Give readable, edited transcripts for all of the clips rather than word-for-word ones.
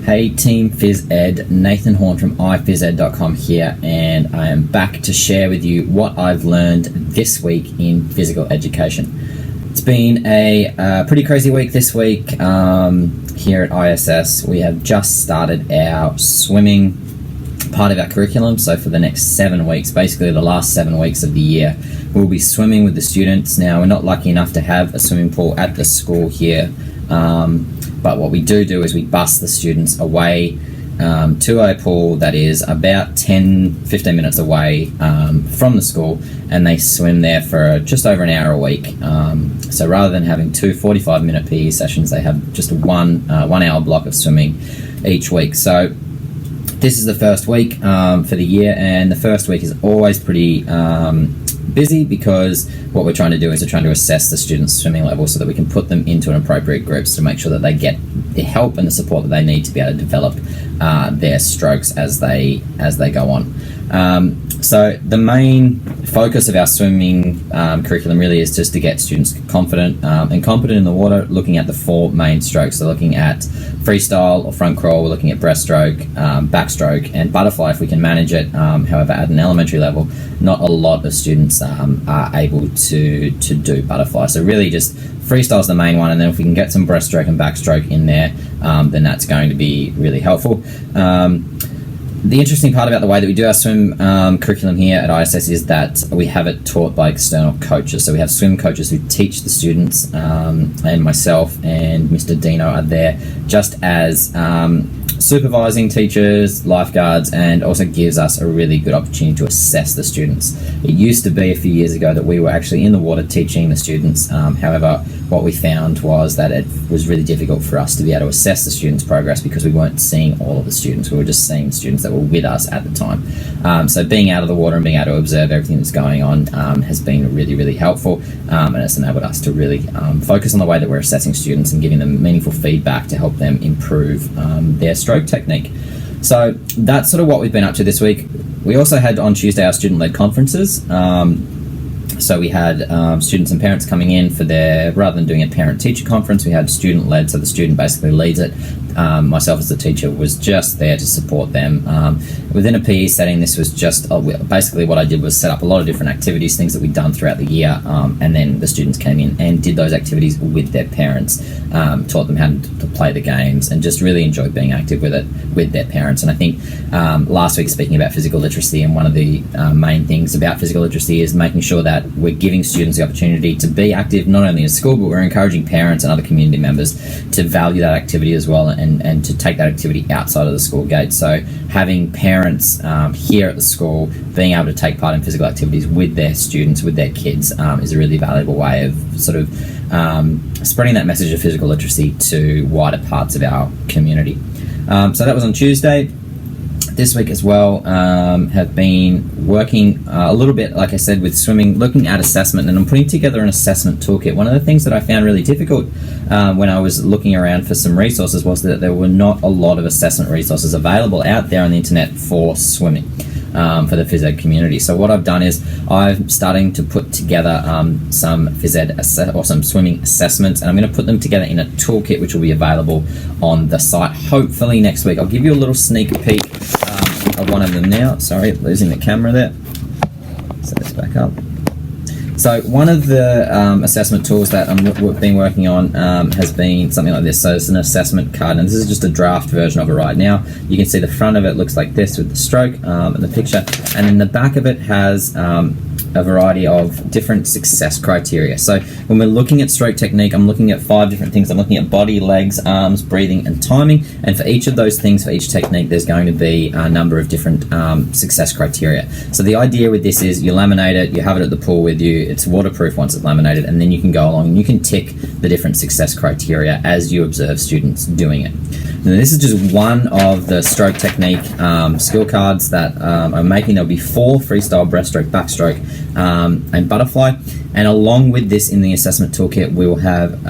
Hey Team Phys Ed, Nathan Horn from iPhys-Ed.com here, and I am back to share with you what I've learned this week in physical education. It's been a pretty crazy week this week here at ISS. We have just started our swimming part of our curriculum, so for the next 7 weeks, basically the last 7 weeks of the year, we'll be swimming with the students. Now, we're not lucky enough to have a swimming pool at the school here, but what we do is we bus the students away to a pool that is about 10-15 minutes away from the school, and they swim there for just over an hour a week. So rather than having two 45-minute PE sessions, they have just a one hour block of swimming each week. So this is the first week for the year, and the first week is always pretty busy, because what we're trying to do is we're trying to assess the students' swimming level so that we can put them into an appropriate groups to make sure that they get the help and the support that they need to be able to develop their strokes as they go on. So the main focus of our swimming curriculum really is just to get students confident and competent in the water, looking at the 4 main strokes. So looking at freestyle or front crawl, we're looking at breaststroke, backstroke, and butterfly if we can manage it. However, at an elementary level, not a lot of students are able to do butterfly. So really just freestyle is the main one, and then if we can get some breaststroke and backstroke in there, then that's going to be really helpful. The interesting part about the way that we do our swim curriculum here at ISS is that we have it taught by external coaches. So we have swim coaches who teach the students, and myself and Mr. Dino are there just as supervising teachers, lifeguards, and also gives us a really good opportunity to assess the students. It used to be a few years ago that we were actually in the water teaching the students. However, what we found was that it was really difficult for us to be able to assess the students' progress because we weren't seeing all of the students. We were just seeing students that were with us at the time. So being out of the water and being able to observe everything that's going on has been really, really helpful, and it's enabled us to really focus on the way that we're assessing students and giving them meaningful feedback to help them improve their stroke technique. So that's sort of what we've been up to this week. We also had on Tuesday our student-led conferences. So we had students and parents coming in for their, rather than doing a parent-teacher conference, we had student-led, so the student basically leads it. Myself as the teacher was just there to support them. Within a PE setting, this was just, basically what I did was set up a lot of different activities, things that we'd done throughout the year, and then the students came in and did those activities with their parents, taught them how to play the games, and just really enjoyed being active with it with their parents. And I think last week, speaking about physical literacy, and one of the main things about physical literacy is making sure that we're giving students the opportunity to be active not only in school, but we're encouraging parents and other community members to value that activity as well, and to take that activity outside of the school gate. So having parents here at the school being able to take part in physical activities with their students, with their kids, is a really valuable way of sort of spreading that message of physical literacy to wider parts of our community. So that was on Tuesday. This week as well, have been working a little bit, like I said, with swimming, looking at assessment, and I'm putting together an assessment toolkit. One of the things that I found really difficult when I was looking around for some resources was that there were not a lot of assessment resources available out there on the internet for swimming, for the phys ed community. So what I've done is I'm starting to put together some phys ed or some swimming assessments, and I'm going to put them together in a toolkit which will be available on the site hopefully next week. I'll give you a little sneak peek of one of them now. Sorry, losing the camera there. Set this back up. So one of the assessment tools that I've been working on has been something like this. So it's an assessment card, and this is just a draft version of it right now. You can see the front of it looks like this with the stroke and the picture, and then the back of it has a variety of different success criteria. So when we're looking at stroke technique, I'm looking at 5 different things. I'm looking at body, legs, arms, breathing, and timing. And for each of those things, for each technique, there's going to be a number of different success criteria. So the idea with this is you laminate it, you have it at the pool with you, it's waterproof once it's laminated, and then you can go along and you can tick the different success criteria as you observe students doing it. Now, this is just one of the stroke technique skill cards that I'm making. There'll be 4: freestyle, breaststroke, backstroke, and butterfly. And along with this in the assessment toolkit, we will have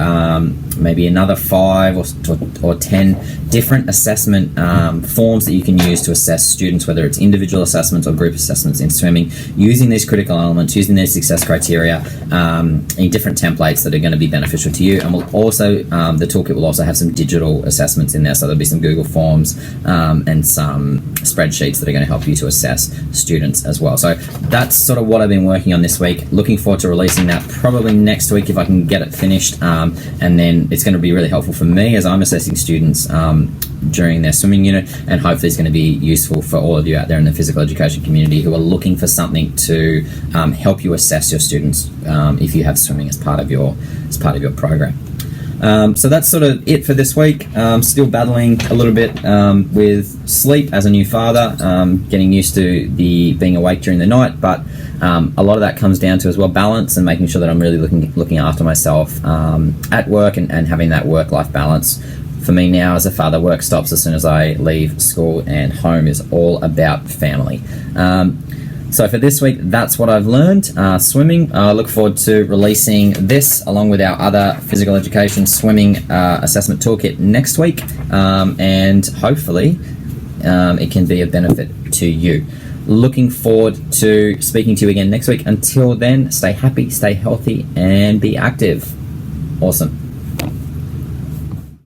maybe another 5 or 10 different assessment forms that you can use to assess students, whether it's individual assessments or group assessments in swimming, using these critical elements, using these success criteria in different templates that are going to be beneficial to you. And we'll also, the toolkit will also have some digital assessments in there, so there'll be some Google Forms and some spreadsheets that are going to help you to assess students as well. So that's sort of what I've been working on this week. Looking forward to releasing that probably next week if I can get it finished, and then it's going to be really helpful for me as I'm assessing students during their swimming unit, and hopefully it's going to be useful for all of you out there in the physical education community who are looking for something to help you assess your students if you have swimming as part of your program. So that's sort of it for this week. Still battling a little bit with sleep as a new father, getting used to being awake during the night, but a lot of that comes down to as well balance and making sure that I'm really looking after myself at work and having that work-life balance. For me now as a father, work stops as soon as I leave school, and home is all about family. So for this week, that's what I've learned, swimming. I look forward to releasing this along with our other physical education swimming assessment toolkit next week, and hopefully it can be a benefit to you. Looking forward to speaking to you again next week. Until then, stay happy, stay healthy, and be active. Awesome.